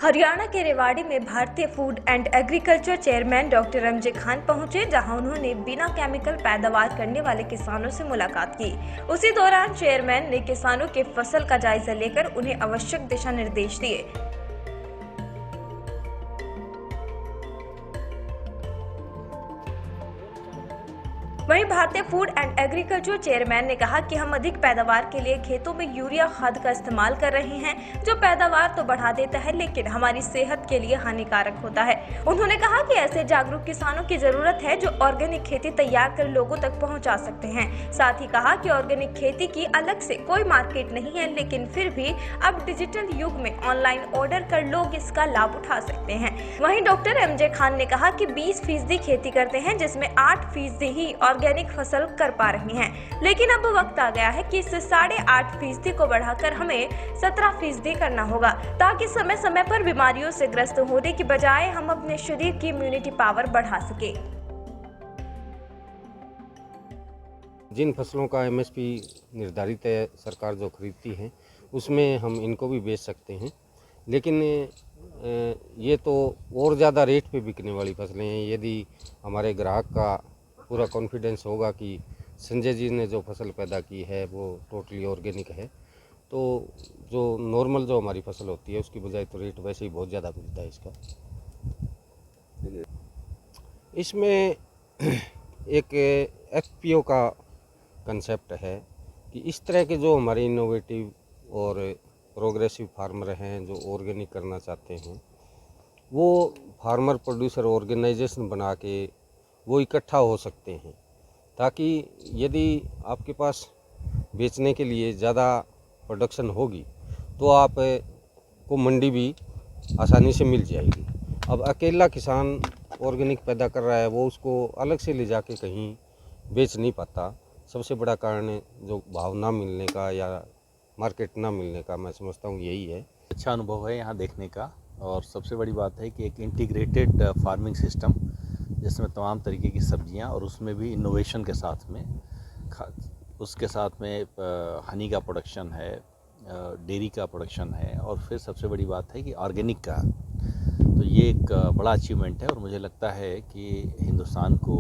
हरियाणा के रेवाड़ी में भारतीय food and agriculture chairman doctor MJ Khan पहुंचे, जहां उन्होंने बिना केमिकल पैदावार करने वाले किसानों से मुलाकात की। उसी दौरान चेयरमैन ने किसानों के फसल का जायजा लेकर उन्हें आवश्यक दिशा निर्देश दिए। वहीं भारतीय फूड एंड एग्रीकल्चर चेयरमैन ने कहा कि हम अधिक पैदावार के लिए खेतों में यूरिया खाद का इस्तेमाल कर रहे हैं, जो पैदावार तो बढ़ा देता है लेकिन हमारी सेहत के लिए हानिकारक होता है। उन्होंने कहा कि ऐसे जागरूक किसानों की जरूरत है जो ऑर्गेनिक खेती तैयार कर लोगों तक पहुंचा सकते हैं। साथ ही कहा कि ऑर्गेनिक खेती की अलग से कोई मार्केट नहीं है, लेकिन फिर भी अब डिजिटल युग में ऑनलाइन ऑर्डर कर लोग इसका लाभ उठा सकते हैं। वहीं डॉक्टर एमजे खान ने कहा कि 20% खेती करते हैं, जिसमें 8% ही ऑर्गेनिक फसल कर पा रही हैं, लेकिन अब वक्त आ गया है कि इस 8.5% को बढ़ाकर हमें 17% करना होगा, ताकि समय समय पर बीमारियों से ग्रस्त होने की बजाय हम अपने शरीर की इम्यूनिटी पावर बढ़ा सके। जिन फसलों का एमएसपी निर्धारित है, सरकार जो खरीदती है उसमें हम इनको भी बेच सकते हैं, लेकिन ये तो और ज़्यादा रेट पे बिकने वाली फसलें हैं। यदि हमारे ग्राहक का पूरा कॉन्फिडेंस होगा कि संजय जी ने जो फसल पैदा की है वो टोटली ऑर्गेनिक है, तो जो नॉर्मल जो हमारी फसल होती है उसकी बजाय तो रेट वैसे ही बहुत ज़्यादा मिलता है इसका। इसमें एक एफपीओ का कंसेप्ट है कि इस तरह के जो हमारे इनोवेटिव और प्रोग्रेसिव फार्मर हैं जो ऑर्गेनिक करना चाहते हैं, वो फार्मर प्रोड्यूसर ऑर्गेनाइजेशन बना के वो इकट्ठा हो सकते हैं, ताकि यदि आपके पास बेचने के लिए ज़्यादा प्रोडक्शन होगी तो आप को मंडी भी आसानी से मिल जाएगी। अब अकेला किसान ऑर्गेनिक पैदा कर रहा है, वो उसको अलग से ले जाके कहीं बेच नहीं पाता। सबसे बड़ा कारण जो भाव ना मिलने का या मार्केट ना मिलने का, मैं समझता हूँ यही है। अच्छा अनुभव है यहाँ देखने का, और सबसे बड़ी बात है कि एक इंटीग्रेटेड फार्मिंग सिस्टम जिसमें तमाम तरीके की सब्जियाँ और उसमें भी इनोवेशन के साथ में उसके साथ में हनी का प्रोडक्शन है, डेयरी का प्रोडक्शन है, और फिर सबसे बड़ी बात है कि ऑर्गेनिक का। तो ये एक बड़ा अचीवमेंट है और मुझे लगता है कि हिंदुस्तान को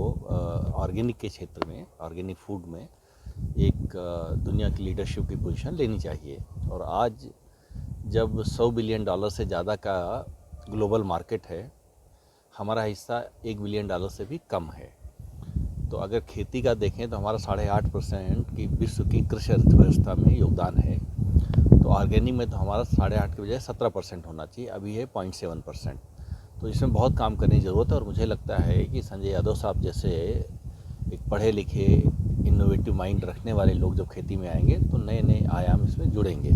ऑर्गेनिक के क्षेत्र में, ऑर्गेनिक फूड में एक दुनिया की लीडरशिप की पोजीशन लेनी चाहिए। और आज जब $100 बिलियन से ज़्यादा का ग्लोबल मार्केट है, हमारा हिस्सा $1 बिलियन से भी कम है। तो अगर खेती का देखें तो हमारा 8.5% की विश्व की कृषि अर्थव्यवस्था में योगदान है। तो ऑर्गेनिक में तो हमारा 8.5 की बजाय 17% होना चाहिए, अभी है 0.7%। तो इसमें बहुत काम करने की ज़रूरत है, और मुझे लगता है कि संजय यादव साहब जैसे एक पढ़े लिखे इनोवेटिव माइंड रखने वाले लोग जब खेती में आएंगे तो नए नए आयाम इसमें जुड़ेंगे।